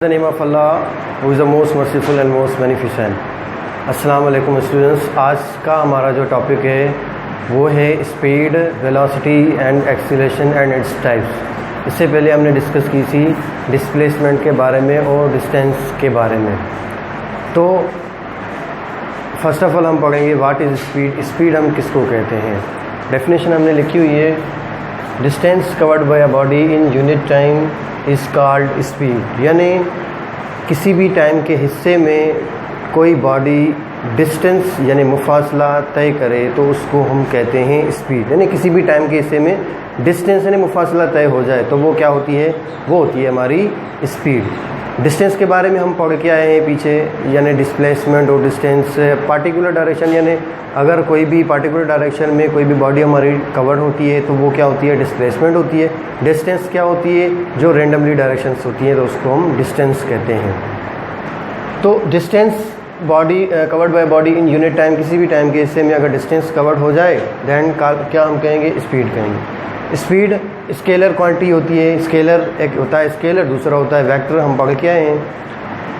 The name of Allah, who is the most merciful and most beneficent. अस्सलाम वालेकुम students, आज का हमारा जो टॉपिक है वो है speed, velocity and acceleration and its types. इससे पहले हमने डिस्कस की थी डिस्प्लेसमेंट के बारे में और डिस्टेंस के बारे में। तो फर्स्ट ऑफ ऑल हम पढ़ेंगे व्हाट इज़ स्पीड। स्पीड हम किसको कहते हैं? डेफिनेशन हमने लिखी हुई है, distance covered by a body in unit time is called speed. यानी किसी भी टाइम के हिस्से में कोई बॉडी डिस्टेंस यानी मुफासला तय करे तो उसको हम कहते हैं स्पीड। यानी किसी भी टाइम के हिस्से में डिस्टेंस यानी मुफासला तय हो जाए तो वो क्या होती है? वो होती है हमारी स्पीड। डिस्टेंस के बारे में हम पढ़ के आए हैं पीछे, यानी डिस्प्लेसमेंट और डिस्टेंस पार्टिकुलर डायरेक्शन, यानी अगर कोई भी पार्टिकुलर डायरेक्शन में कोई भी बॉडी हमारी कवर्ड होती है तो वो क्या होती है? डिस्प्लेसमेंट होती है। डिस्टेंस क्या होती है? जो रेंडमली डायरेक्शंस होती हैं तो उसको हम डिस्टेंस कहते हैं। तो distance body covered by body in unit time, किसी भी टाइम के हिस्से में अगर डिस्टेंस कवर्ड हो जाए दैन क्या हम कहेंगे? स्पीड कहेंगे। स्पीड स्केलर क्वांटिटी होती है। स्केलर एक होता है स्केलर, दूसरा होता है वेक्टर, हम पढ़ के आए हैं।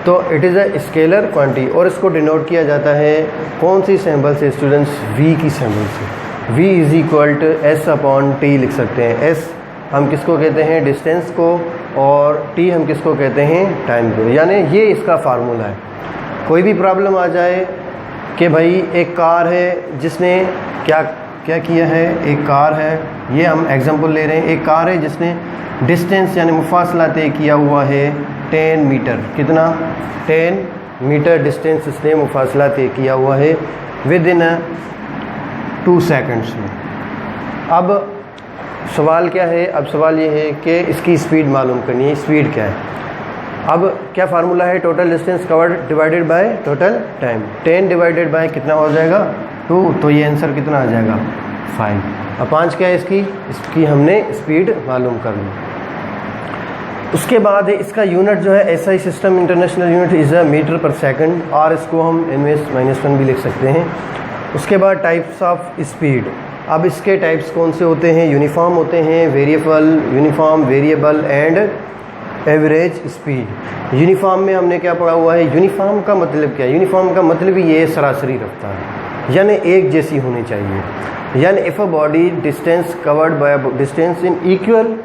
तो it is a scalar quantity और इसको डिनोट किया जाता है कौन सी सिंबल से स्टूडेंट्स? v की सिंबल से। v is equal to S upon T लिख सकते हैं। s हम किसको कहते हैं? डिस्टेंस को, और t हम किसको कहते हैं? टाइम को। यानी ये इसका फार्मूला है। कोई भी प्रॉब्लम आ जाए कि भाई एक कार है जिसने क्या किया है, एक कार है, ये हम एग्जांपल ले रहे हैं, एक कार है जिसने डिस्टेंस यानी मुफासला तय किया हुआ है 10 मीटर। कितना? 10 मीटर डिस्टेंस इसने मुफासला तय किया हुआ है विद इन 2 सेकंड्स में। अब सवाल क्या है? अब सवाल ये है कि इसकी स्पीड मालूम करनी है। स्पीड क्या है? अब क्या फार्मूला है? Total distance covered divided by total time. 10 divided by कितना हो जाएगा? 2। तो ये आंसर कितना आ जाएगा? 5। अब 5 क्या है इसकी हमने स्पीड मालूम कर ली। उसके बाद इसका यूनिट जो है SI system international unit is a metre per second, और इसको हम -1 भी लिख सकते हैं। उसके बाद टाइप्स ऑफ स्पीड। अब इसके टाइप्स कौन से होते हैं? यूनिफॉर्म होते हैं, variable, uniform, variable and average speed. Uniform में हमने क्या पढ़ा हुआ है? यूनिफॉर्म का मतलब क्या है? यूनिफॉर्म का मतलब ही ये सरासरी रफ्तार, यानी एक जैसी होनी चाहिए। यानी if a body distance covered by distance in equal,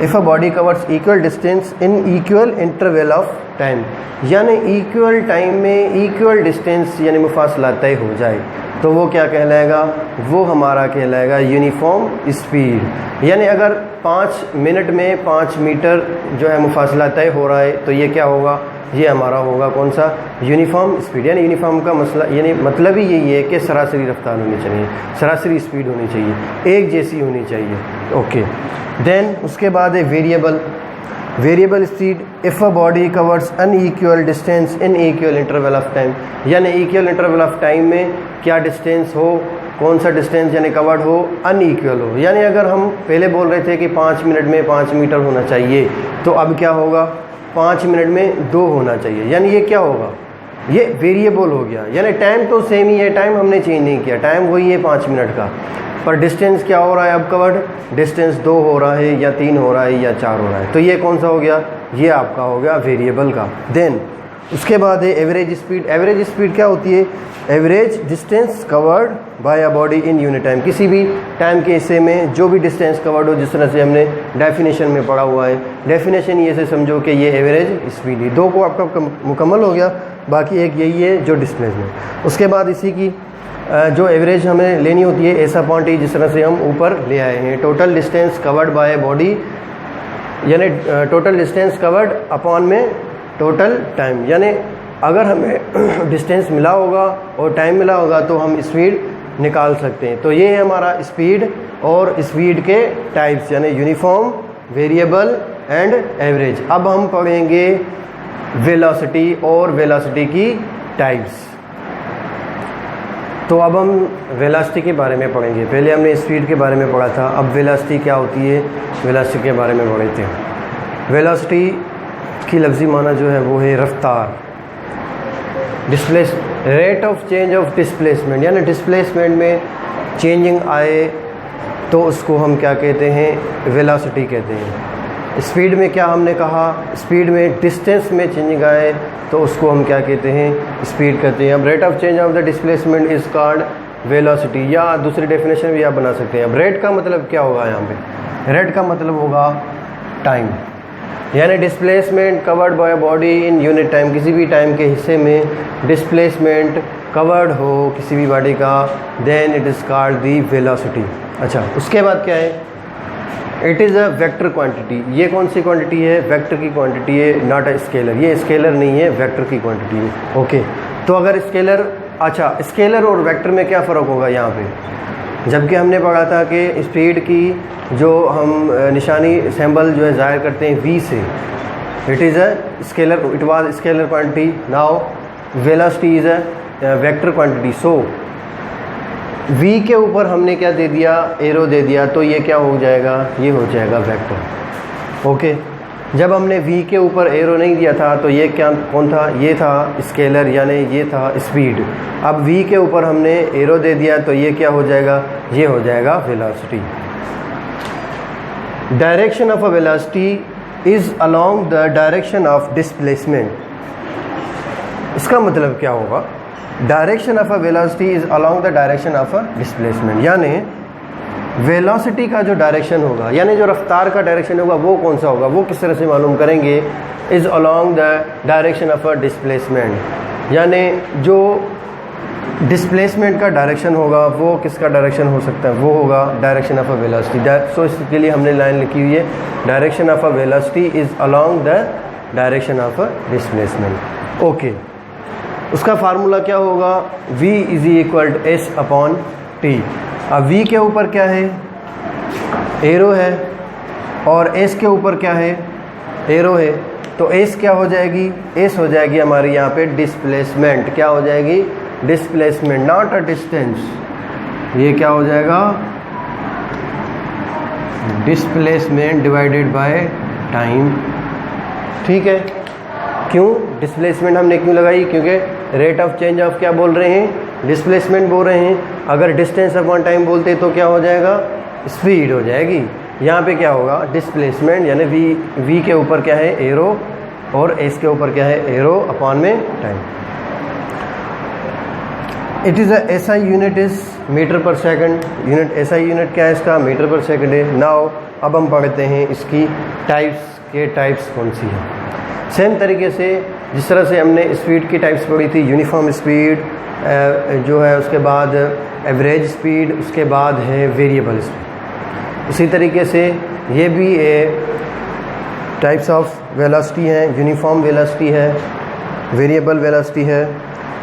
if a body covers equal distance in equal interval of time, यानी इक्वल टाइम में इक्वल डिस्टेंस यानी मुफासला तय हो जाए तो वो क्या कहलाएगा? वो हमारा कहलाएगा यूनिफॉर्म स्पीड। यानी अगर 5 मिनट में 5 मीटर जो है मुफासला तय हो रहा है तो ये क्या होगा? ये हमारा होगा कौन सा? Uniform speed. यानी यूनिफॉर्म का मसला यानी मतलब ही यही है कि सरासरी रफ्तार होनी चाहिए, सरासरी स्पीड होनी चाहिए, एक जैसी होनी चाहिए। ओके, देन उसके बाद है variable. Variable speed if a body covers unequal distance in equal interval of time, यानी इक्वल इंटरवल ऑफ टाइम में क्या डिस्टेंस हो, कौन सा डिस्टेंस यानी कवर्ड हो, अनइक्वल हो। यानी अगर हम पहले बोल रहे थे कि 5 मिनट में 5 मीटर होना चाहिए तो अब क्या होगा? 5 मिनट में 2 होना चाहिए। यानी ये क्या होगा? ये वेरिएबल हो गया। यानी टाइम तो सेम ही है, टाइम हमने चेंज नहीं किया, टाइम वही है 5 मिनट का, पर डिस्टेंस क्या हो रहा है? अब कवर्ड डिस्टेंस 2 हो रहा है या 3 हो रहा है या 4 हो रहा है। तो ये कौन सा हो गया? ये आपका हो गया वेरिएबल का। देन उसके बाद है एवरेज स्पीड। एवरेज स्पीड क्या होती है? Average distance covered by a body in unit time, किसी भी टाइम के हिस्से में जो भी डिस्टेंस कवर्ड हो, जिस तरह से हमने डेफिनेशन में पढ़ा हुआ है। डेफिनेशन ये से समझो कि ये एवरेज स्पीड है। 2 को आपका मुकम्मल हो गया, बाकी एक यही है जो डिस्प्लेसमेंट। उसके बाद इसी की जो एवरेज हमें लेनी होती है एस अपॉन टी, जिस तरह से हम ऊपर ले आए हैं। Total distance covered by body, यानी टोटल डिस्टेंस कवर्ड अपॉन में टोटल टाइम, यानी अगर हमें डिस्टेंस मिला होगा और टाइम मिला होगा तो हम स्पीड निकाल सकते हैं। तो ये है हमारा स्पीड और स्पीड के टाइप्स, यानी यूनिफॉर्म, वेरिएबल एंड एवरेज। अब हम पढ़ेंगे वेलोसिटी और वेलोसिटी की टाइप्स। तो अब हम वेलोसिटी के बारे में पढ़ेंगे। पहले हमने स्पीड के बारे में पढ़ा था, अब वेलोसिटी क्या होती है वेलोसिटी के बारे में पढ़े थे। वेलोसिटी की लफ्ज़ी माना जो है वो है रफ्तार, rate of change of displacement, यानी डिस्प्लेसमेंट में चेंजिंग आए तो उसको हम क्या कहते हैं? वेलोसिटी कहते हैं। स्पीड में क्या हमने कहा, स्पीड में डिस्टेंस में चेंजिंग आए तो उसको हम क्या कहते हैं, स्पीड कहते हैं। अब rate of change of the displacement is called velocity, या दूसरी डेफिनेशन भी आप बना सकते हैं। अब रेट का मतलब क्या होगा, यहाँ पे रेट का मतलब होगा टाइम, यानी displacement covered by body in unit time, किसी भी टाइम के हिस्से में डिस्प्लेसमेंट कवर्ड हो किसी भी बॉडी का, then it is called the velocity. अच्छा, उसके बाद क्या है, it is a vector quantity. ये कौन सी क्वांटिटी है, वेक्टर की क्वांटिटी है, नॉट अ स्केलर। ये स्केलर नहीं है, वेक्टर की क्वांटिटी है। ओके, तो अगर स्केलर, अच्छा स्केलर और वेक्टर में क्या फ़र्क होगा यहाँ पे, जबकि हमने पढ़ा था कि स्पीड की जो हम निशानी सिंबल जो है ज़ाहिर करते हैं v से, it is a scalar, it was scalar quantity, now velocity is a vector quantity. So v के ऊपर हमने क्या दे दिया, एरो दे दिया, तो ये क्या हो जाएगा, ये हो जाएगा वेक्टर। ओके, जब हमने v के ऊपर एरो नहीं दिया था तो ये क्या, कौन था, ये था स्केलर, यानी ये था स्पीड। अब v के ऊपर हमने एरो दे दिया तो ये क्या हो जाएगा, ये हो जाएगा velocity. Direction of a velocity is along the direction of displacement. इसका मतलब क्या होगा, direction of a velocity is along the direction of a displacement, यानी वेलोसिटी का जो डायरेक्शन होगा, यानी जो रफ्तार का डायरेक्शन होगा वो कौन सा होगा, वो किस तरह से मालूम करेंगे, is along the direction of a displacement, यानी जो डिस्प्लेसमेंट का डायरेक्शन होगा वो किसका डायरेक्शन हो सकता है, वो होगा direction of a velocity. So इसके लिए हमने लाइन लिखी हुई है, direction of a velocity is along the direction of a displacement. Okay, उसका फार्मूला क्या होगा, v is equal to S upon T. अब v के ऊपर क्या है, एरो है, और s के ऊपर क्या है, एरो है, तो s क्या हो जाएगी, s हो जाएगी हमारी यहाँ पे डिस्प्लेसमेंट। क्या हो जाएगी, डिस्प्लेसमेंट, नॉट अ डिस्टेंस। ये क्या हो जाएगा, डिस्प्लेसमेंट डिवाइडेड बाय टाइम। ठीक है, क्यों डिस्प्लेसमेंट हमने क्यों लगाई, क्योंकि रेट ऑफ चेंज ऑफ क्या बोल रहे हैं, डिस्प्लेसमेंट बोल रहे हैं। अगर डिस्टेंस अपॉन टाइम बोलते तो क्या हो जाएगा, स्पीड हो जाएगी। यहाँ पे क्या होगा, डिस्प्लेसमेंट, यानी v के ऊपर क्या है, एरो, और s के ऊपर क्या है, एरो अपॉन में time. It is a SI unit is metre per second. Unit SI unit क्या है इसका, मीटर पर सेकंड है। नाउ अब हम पढ़ते हैं इसकी टाइप्स के, टाइप्स कौन सी है। सेम तरीके से जिस तरह से हमने स्पीड की टाइप्स पढ़ी थी, यूनिफॉर्म स्पीड जो है, उसके बाद एवरेज स्पीड, उसके बाद है वेरिएबल स्पीड। इसी तरीके से ये भी टाइप्स ऑफ वेलोसिटी हैं, यूनिफॉर्म वेलोसिटी है, वेरिएबल वेलोसिटी है,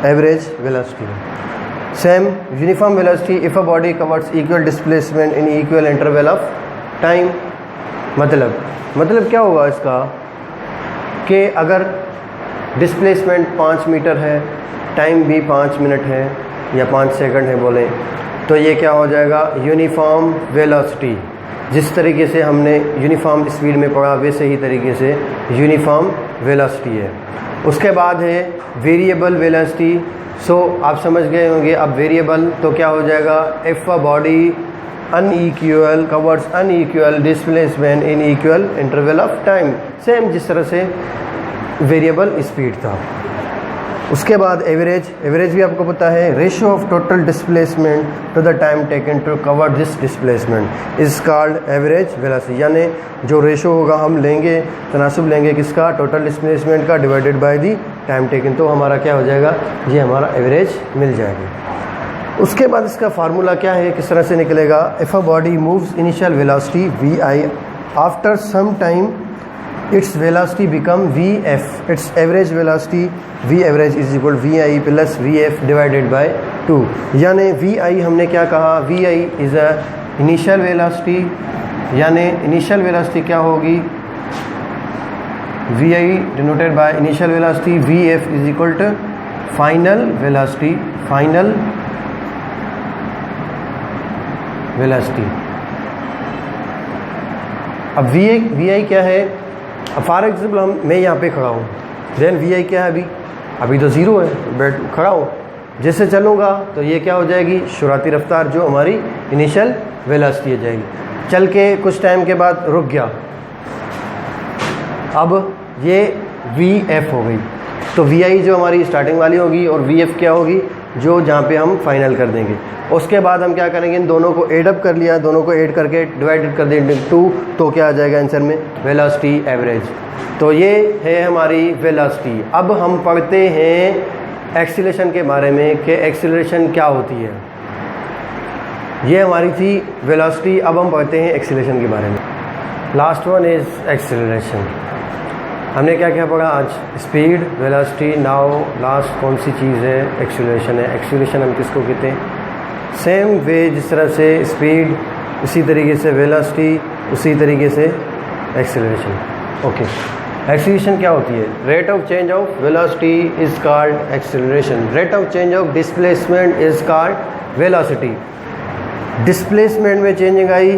एवरेज वेलोसिटी है। Same uniform velocity, if a body covers equal displacement in equal interval of time. मतलब क्या होगा इसका, कि अगर डिस्प्लेसमेंट 5 मीटर है, टाइम भी 5 मिनट है या 5 सेकंड है बोले, तो ये क्या हो जाएगा, यूनिफॉर्म वेलोसिटी। जिस तरीके से हमने यूनिफॉर्म स्पीड में पढ़ा वैसे ही तरीके से यूनिफॉर्म वेलोसिटी है। उसके बाद है वेरिएबल वेलोसिटी। सो आप समझ गए होंगे, अब वेरिएबल तो क्या हो जाएगा, if a body unequal covers unequal displacement in equal interval of time. Same जिस तरह से वेरिएबल स्पीड था। उसके बाद एवरेज भी आपको पता है, ratio of total displacement to the time taken to cover this displacement is called average velocity. यानी जो रेशियो होगा हम लेंगे, तनासुब लेंगे किसका, टोटल डिस्प्लेसमेंट का divided by the time taken, तो हमारा क्या हो जाएगा, ये हमारा एवरेज मिल जाएगी। उसके बाद इसका फार्मूला क्या है, किस तरह से निकलेगा, if a body moves initial velocity vi, after some time its velocity become vf, its average velocity v average is equal to vi plus vf divided by 2। यानी vi हमने क्या कहा, vi is a initial velocity, यानी initial velocity क्या होगी, vi denoted by initial velocity, vf is equal to final velocity, final velocity। अब vi क्या है, अब फॉर एग्जाम्पल मैं यहाँ पे खड़ा हूँ, देन vi क्या है, अभी तो ज़ीरो है, बैठ खड़ा हूँ, जैसे चलूँगा तो ये क्या हो जाएगी, शुरुआती रफ्तार जो हमारी इनिशियल वेलोसिटी हो जाएगी। चल के कुछ टाइम के बाद रुक गया, अब ये वी एफ हो गई, तो वी आई जो हमारी स्टार्टिंग वाली होगी और वी एफ क्या होगी जो जहाँ पे हम फाइनल कर देंगे। उसके बाद हम क्या करेंगे, इन दोनों को एड अप कर लिया, दोनों को ऐड करके डिवाइडेड कर देंगे 2, तो क्या आ जाएगा आंसर में वेलोसिटी एवरेज। तो ये है हमारी वेलोसिटी। अब हम पढ़ते हैं एक्सीलरेशन के बारे में कि एक्सीलरेशन क्या होती है। ये हमारी थी वेलोसिटी। अब हम पढ़ते हैं एक्सीलरेशन के बारे में। Last one is acceleration. हमने क्या क्या पढ़ा आज, स्पीड, वेलोसिटी। नाउ लास्ट कौन सी चीज़ है, एक्सीलरेशन है। एक्सीलरेशन हम किसको कहते हैं, सेम वे जिस तरह से स्पीड उसी तरीके से वेलोसिटी, उसी तरीके से एक्सीलरेशन। ओके, एक्सीलरेशन क्या होती है, rate of change of velocity is called acceleration. Rate of change of displacement is called velocity. Displacement में चेंजिंग आई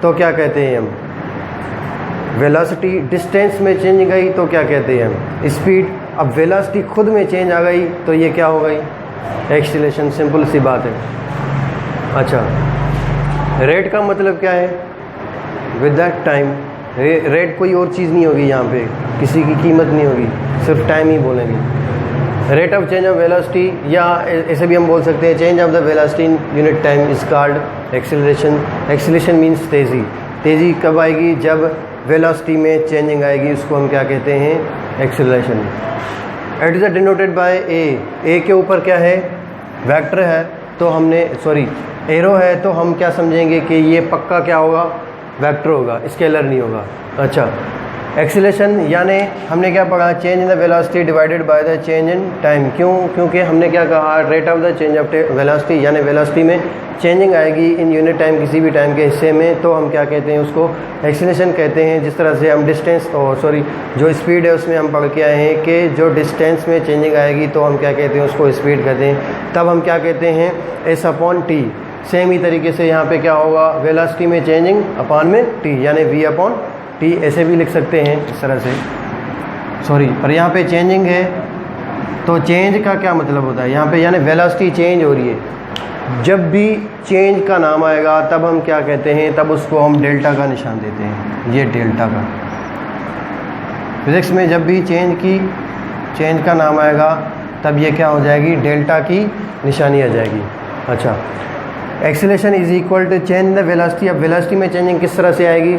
तो क्या कहते हैं हम, वेलोसिटी। डिस्टेंस में चेंजिंग आई तो क्या कहते हैं हम, स्पीड। अब वेलोसिटी खुद में चेंज आ गई तो ये क्या हो गई, एक्सीलरेशन। सिंपल सी बात है। अच्छा, रेट का मतलब क्या है, विद दैट टाइम। रेट कोई और चीज़ नहीं होगी, यहाँ पे किसी की कीमत नहीं होगी, सिर्फ टाइम ही बोलेंगे। Rate of change of velocity, या ऐसे भी हम बोल सकते हैं change of the velocity in unit time is called acceleration. Acceleration means तेज़ी। तेज़ी कब आएगी, जब वेलोसिटी में चेंजिंग आएगी, उसको हम क्या कहते हैं, acceleration. It is denoted by A. A के ऊपर क्या है, वेक्टर है, तो हमने एरो है, तो हम क्या समझेंगे कि ये पक्का क्या होगा, वेक्टर होगा, स्केलर नहीं होगा। अच्छा, एक्सीलरेशन यानी हमने क्या पढ़ा, change in the velocity divided by the change in time. क्यों, क्योंकि हमने क्या कहा, rate of the change of velocity, यानी वेलोसिटी में चेंजिंग आएगी इन यूनिट टाइम, किसी भी टाइम के हिस्से में, तो हम क्या कहते हैं, उसको एक्सीलरेशन कहते हैं। जिस तरह से हम डिस्टेंस जो स्पीड है उसमें हम पढ़ के आए हैं कि जो डिस्टेंस में चेंजिंग आएगी तो हम क्या कहते हैं, उसको स्पीड कहते हैं। तब हम क्या कहते हैं, एस अपॉन टी। सेम ही तरीके से यहाँ पे क्या होगा, वेलोसिटी में चेंजिंग अपॉन में टी, यानी वी अपॉन टी, ऐसे भी लिख सकते हैं इस तरह से। पर यहाँ पे चेंजिंग है, तो चेंज का क्या मतलब होता है यहाँ पे, यानी वेलोसिटी चेंज हो रही है। जब भी चेंज का नाम आएगा तब हम क्या कहते हैं, तब उसको हम डेल्टा का निशान देते हैं, ये डेल्टा का। फिजिक्स में जब भी चेंज का नाम आएगा तब ये क्या हो जाएगी, डेल्टा की निशानी आ जाएगी। अच्छा, acceleration is equal to change the velocity. अब वेलोसिटी में चेंजिंग किस तरह से आएगी,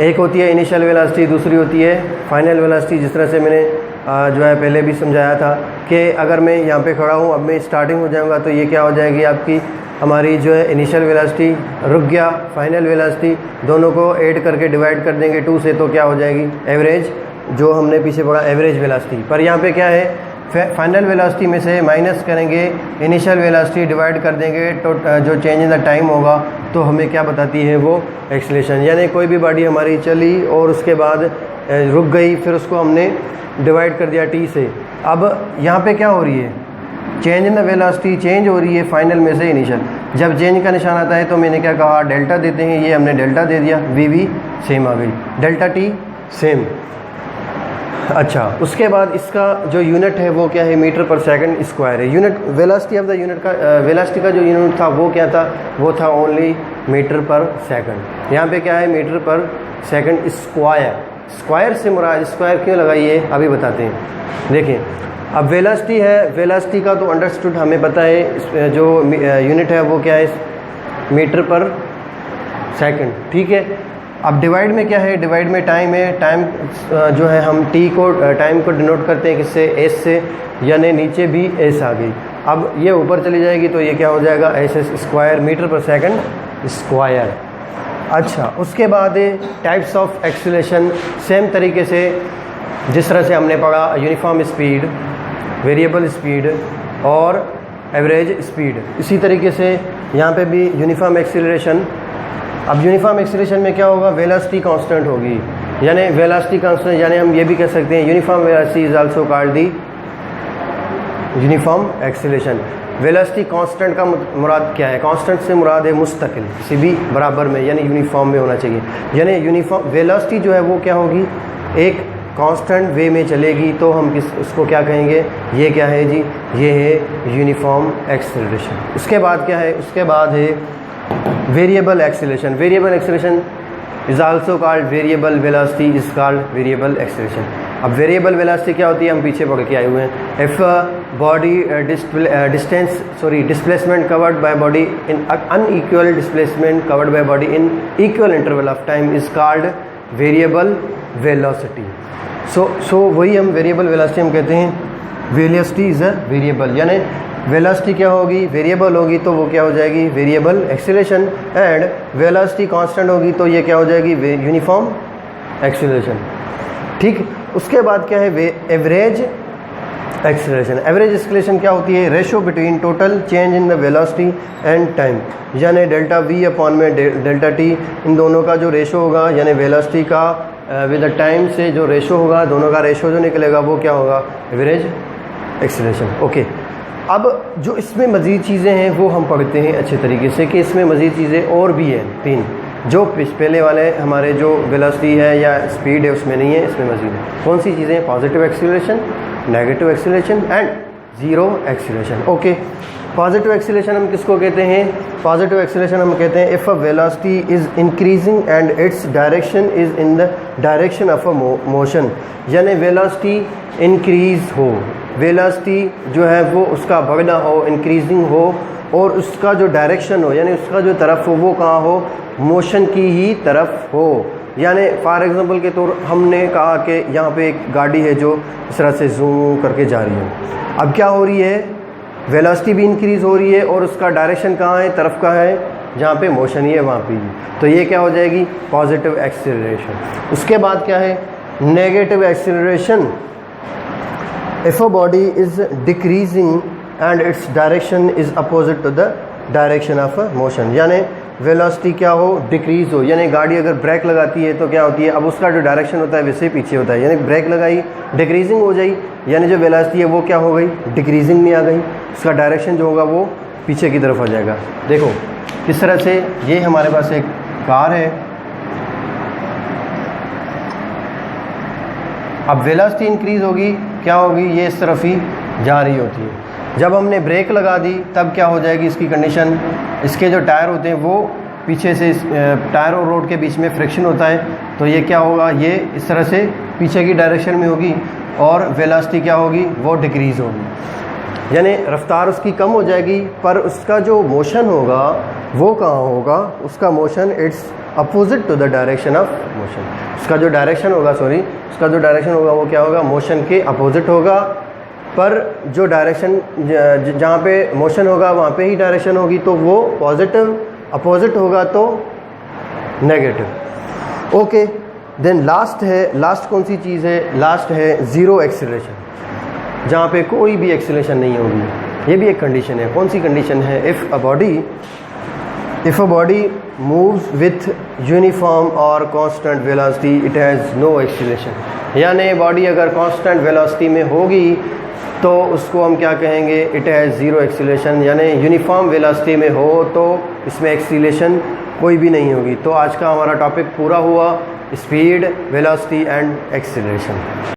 एक होती है इनिशियल वेलोसिटी, दूसरी होती है फाइनल वेलोसिटी। जिस तरह से मैंने जो है पहले भी समझाया था कि अगर मैं यहाँ पे खड़ा हूँ, अब मैं स्टार्टिंग हो जाऊँगा, तो ये क्या हो जाएगी आपकी, हमारी जो है इनिशियल वेलोसिटी रुक गया, फाइनल वेलोसिटी, दोनों को ऐड करके डिवाइड कर देंगे 2 से, तो क्या हो जाएगी एवरेज, जो हमने पीछे पढ़ा एवरेज वेलोसिटी। पर यहाँ पे क्या है, फाइनल वेलोसिटी में से माइनस करेंगे इनिशियल वेलोसिटी, डिवाइड कर देंगे तो जो चेंज इन द टाइम होगा, तो हमें क्या बताती है वो एक्सीलरेशन। यानी कोई भी बॉडी हमारी चली और उसके बाद रुक गई, फिर उसको हमने डिवाइड कर दिया टी से। अब यहाँ पे क्या हो रही है, change in the velocity change हो रही है फाइनल में से इनिशियल। जब चेंज का निशान आता है तो मैंने क्या कहा, डेल्टा देते हैं, ये हमने डेल्टा दे दिया, वी सेम आ गई, डेल्टा टी सेम। अच्छा, उसके बाद इसका जो यूनिट है वो क्या है, मीटर पर सेकंड स्क्वायर है। Unit velocity of the unit का वेलोसिटी का जो यूनिट था वो क्या था, वो था ओनली मीटर पर सेकंड। यहाँ पे क्या है, metre per second square. Square से मुराद, स्क्वायर क्यों लगाइए अभी बताते हैं। देखिए, अब वेलोसिटी है, वेलोसिटी का तो अंडरस्टूड हमें पता है, जो यूनिट है वो क्या है, मीटर पर सेकंड, ठीक है। अब डिवाइड में क्या है, डिवाइड में टाइम है। टाइम जो है हम टाइम को डिनोट करते हैं किससे, एस से, यानी नीचे भी एस आ गई। अब ये ऊपर चली जाएगी तो ये क्या हो जाएगा, S square, metre per second square. अच्छा, उसके बाद टाइप्स ऑफ एक्सीलरेशन, सेम तरीके से जिस तरह से हमने पढ़ा यूनिफॉर्म स्पीड, वेरिएबल स्पीड और एवरेज स्पीड, इसी तरीके से यहाँ पे भी यूनिफॉर्म एक्सीलरेशन। अब यूनिफॉर्म एक्सीलरेशन में क्या होगा, वेलोसिटी कांस्टेंट होगी, यानी वेलोसिटी कांस्टेंट, यानी हम ये भी कह सकते हैं uniform velocity is also called the uniform acceleration. Velocity constant का मुराद क्या है, कांस्टेंट से मुराद है मुस्तकिल, किसी भी बराबर में, यानी यूनिफॉर्म में होना चाहिए। यानी यूनिफॉर्म वेलोसिटी जो है वो क्या होगी, एक कांस्टेंट वे में चलेगी, तो हम उसको क्या कहेंगे, ये क्या है जी, ये है यूनिफॉर्म एक्सीलरेशन। उसके बाद क्या है, उसके बाद है variable acceleration. Variable acceleration is also called variable velocity is called variable acceleration. अब वेरिएबल वेलोसिटी क्या होती है, हम पीछे पढ़ के आए हुए हैं। If body displacement covered by body in unequal displacement covered by body in equal interval of time is called variable velocity. So वही हम वेरिएबल वेलोसिटी हम कहते हैं वेलोसिटी इज अ वेरिएबल, यानी वेलोसिटी क्या होगी, वेरिएबल होगी तो वो क्या हो जाएगी variable acceleration, and velocity constant होगी तो ये क्या हो जाएगी यूनिफॉर्म एक्सीलरेशन। ठीक, उसके बाद क्या है एवरेज एक्सीलरेशन। एवरेज एक्सीलरेशन क्या होती है, ratio between total change in the velocity and time, यानी डेल्टा वी अपॉन में डेल्टा टी, इन दोनों का जो रेशो होगा, यानी वेलोसिटी का विद द टाइम से जो रेशो होगा, दोनों का रेशो जो निकलेगा वो क्या होगा एवरेज एक्सीलरेशन। ओके, अब जो इसमें मज़ीद चीज़ें हैं वो हम पढ़ते हैं अच्छे तरीके से कि इसमें मज़ीद चीज़ें और भी हैं तीन, जो पहले वाले हमारे जो वेलोसिटी है या स्पीड है उसमें नहीं है, इसमें मज़ीद है। कौन सी चीज़ें, positive acceleration, negative acceleration and zero acceleration. Okay, positive acceleration हम किसको कहते हैं, पॉजिटिव एक्सीलरेशन हम कहते हैं if a velocity is increasing and its direction is in the direction of a motion, यानी वेलोसिटी इंक्रीज़ हो, वेलोसिटी जो है वो उसका बढ़ना हो, इंक्रीजिंग हो, और उसका जो डायरेक्शन हो, यानी उसका जो तरफ हो वो कहाँ हो, मोशन की ही तरफ हो। यानी फॉर एग्जांपल के तौर हमने कहा कि यहाँ पे एक गाड़ी है जो इस तरह से जूम करके जा रही है, अब क्या हो रही है, वेलोसिटी भी इंक्रीज़ हो रही है और उसका डायरेक्शन कहाँ है, तरफ का है जहाँ पे मोशन ही है वहाँ पे, तो ये क्या हो जाएगी पॉजिटिव एक्सीलरेशन। उसके बाद क्या है negative acceleration, if a body is decreasing and its direction is opposite to the direction of a motion, यानी वेलोसिटी क्या हो डिक्रीज हो, यानी गाड़ी अगर ब्रेक लगाती है तो क्या होती है, अब उसका जो डायरेक्शन होता है वैसे ही पीछे होता है, यानी ब्रेक लगाई डिक्रीजिंग हो जाई, यानी जो वेलोसिटी है वो क्या हो गई डिक्रीजिंग में आ गई, उसका डायरेक्शन जो होगा वो पीछे की तरफ आ जाएगा। देखो किस तरह से, ये हमारे पास एक कार है, अब वेलोसिटी इंक्रीज़ होगी क्या होगी, ये इस तरफ ही जा रही होती है, जब हमने ब्रेक लगा दी तब क्या हो जाएगी इसकी कंडीशन, इसके जो टायर होते हैं वो पीछे से टायर और रोड के बीच में फ्रिक्शन होता है, तो ये क्या होगा, ये इस तरह से पीछे की डायरेक्शन में होगी और वेलोसिटी क्या होगी वो डिक्रीज़ होगी, यानी रफ्तार उसकी कम हो जाएगी, पर उसका जो मोशन होगा वो कहाँ होगा, उसका motion it's opposite to the direction of motion, उसका जो डायरेक्शन होगा उसका जो डायरेक्शन होगा वो क्या होगा मोशन के अपोजिट होगा, पर जो डायरेक्शन जहाँ पे मोशन होगा वहाँ पे ही डायरेक्शन होगी, तो वो पॉजिटिव, अपोजिट होगा तो नेगेटिव। ओके, देन लास्ट कौन सी चीज़ है, लास्ट है ज़ीरो एक्सीलरेशन, जहाँ पे कोई भी एक्सीलरेशन नहीं होगी, ये भी एक कंडीशन है। कौन सी कंडीशन है, if a body moves with uniform or constant velocity it has no acceleration, यानी बॉडी अगर कांस्टेंट वेलोसिटी में होगी तो उसको हम क्या कहेंगे, इट हैज़ ज़ीरो एक्सीलरेशन, यानी यूनिफॉर्म वेलोसिटी में हो तो इसमें एक्सीलरेशन कोई भी नहीं होगी। तो आज का हमारा टॉपिक पूरा हुआ, स्पीड, वेलोसिटी एंड एक्सीलरेशन।